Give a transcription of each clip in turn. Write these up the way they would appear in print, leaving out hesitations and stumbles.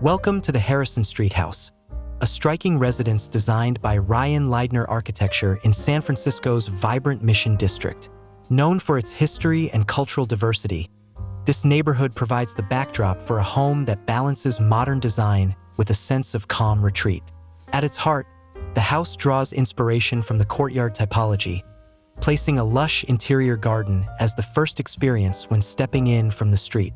Welcome to the Harrison Street House, a striking residence designed by Ryan Leidner Architecture in San Francisco's vibrant Mission District. Known for its history and cultural diversity, this neighborhood provides the backdrop for a home that balances modern design with a sense of calm retreat. At its heart, the house draws inspiration from the courtyard typology, placing a lush interior garden as the first experience when stepping in from the street.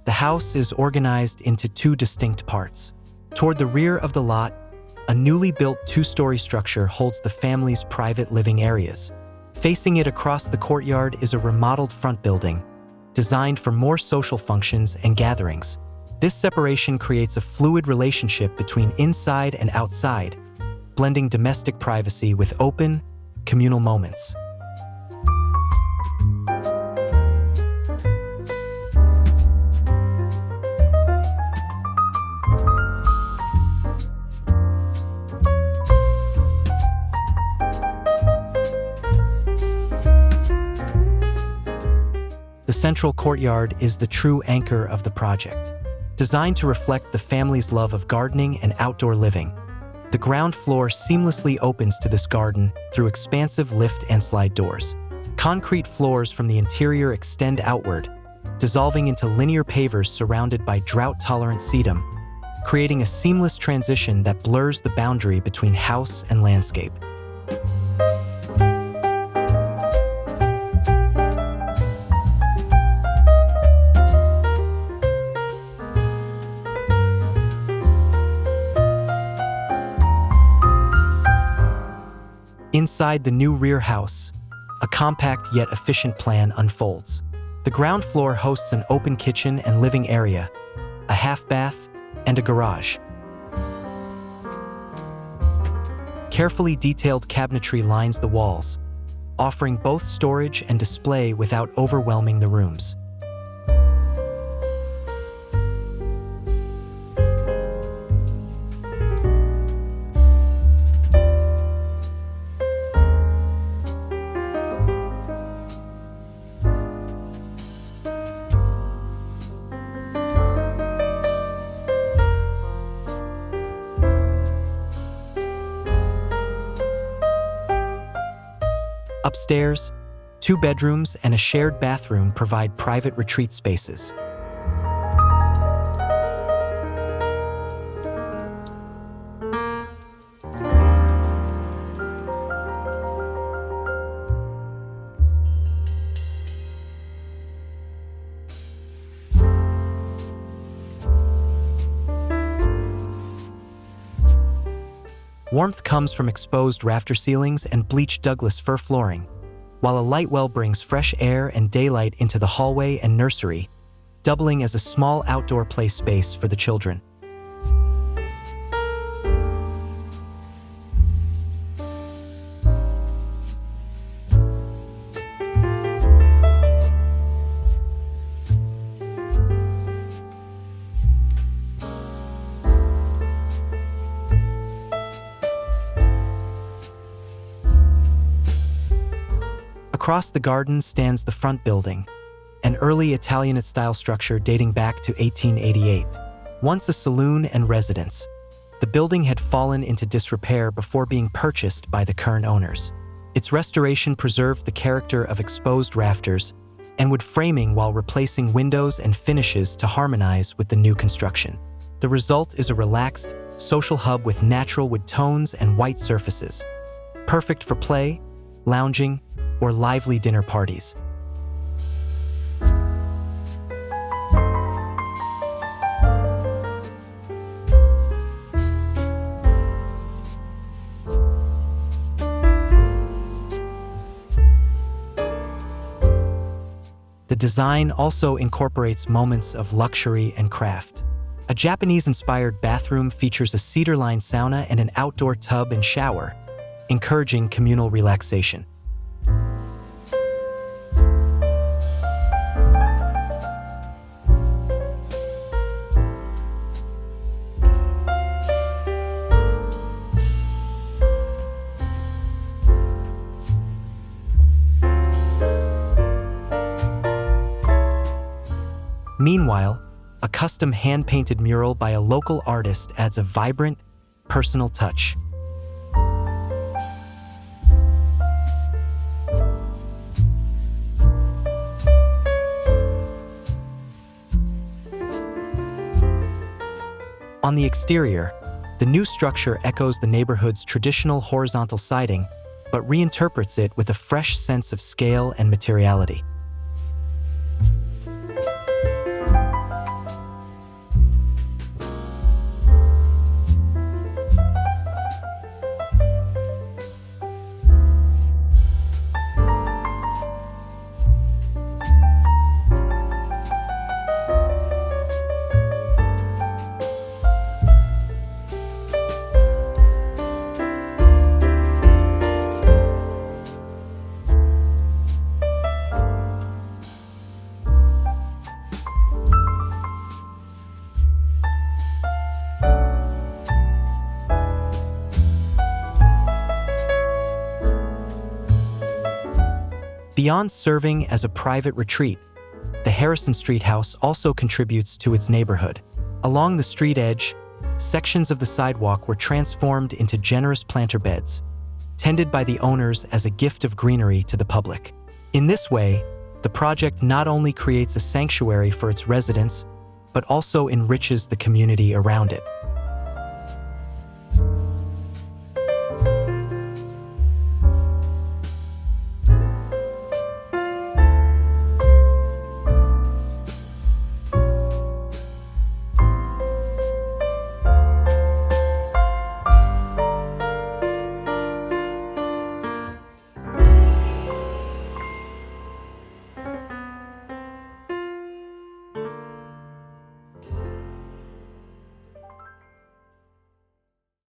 The house is organized into two distinct parts. Toward the rear of the lot, a newly built two-story structure holds the family's private living areas. Facing it across the courtyard is a remodeled front building, designed for more social functions and gatherings. This separation creates a fluid relationship between inside and outside, blending domestic privacy with open, communal moments. The central courtyard is the true anchor of the project. Designed to reflect the family's love of gardening and outdoor living, the ground floor seamlessly opens to this garden through expansive lift and slide doors. Concrete floors from the interior extend outward, dissolving into linear pavers surrounded by drought-tolerant sedum, creating a seamless transition that blurs the boundary between house and landscape. Inside the new rear house, a compact yet efficient plan unfolds. The ground floor hosts an open kitchen and living area, a half bath, and a garage. Carefully detailed cabinetry lines the walls, offering both storage and display without overwhelming the rooms. Upstairs, 2 bedrooms and a shared bathroom provide private retreat spaces. Warmth comes from exposed rafter ceilings and bleached Douglas fir flooring, while a light well brings fresh air and daylight into the hallway and nursery, doubling as a small outdoor play space for the children. Across the garden stands the front building, an early Italianate-style structure dating back to 1888. Once a saloon and residence, the building had fallen into disrepair before being purchased by the current owners. Its restoration preserved the character of exposed rafters and wood framing while replacing windows and finishes to harmonize with the new construction. The result is a relaxed, social hub with natural wood tones and white surfaces, perfect for play, lounging, or lively dinner parties. design also incorporates moments of luxury and craft. A Japanese-inspired bathroom features a cedar-lined sauna and an outdoor tub and shower, encouraging communal relaxation. Meanwhile, a custom hand-painted mural by a local artist adds a vibrant, personal touch. On the exterior, the new structure echoes the neighborhood's traditional horizontal siding, but reinterprets it with a fresh sense of scale and materiality. Beyond serving as a private retreat, the Harrison Street house also contributes to its neighborhood. Along the street edge, sections of the sidewalk were transformed into generous planter beds, tended by the owners as a gift of greenery to the public. In this way, the project not only creates a sanctuary for its residents, but also enriches the community around it.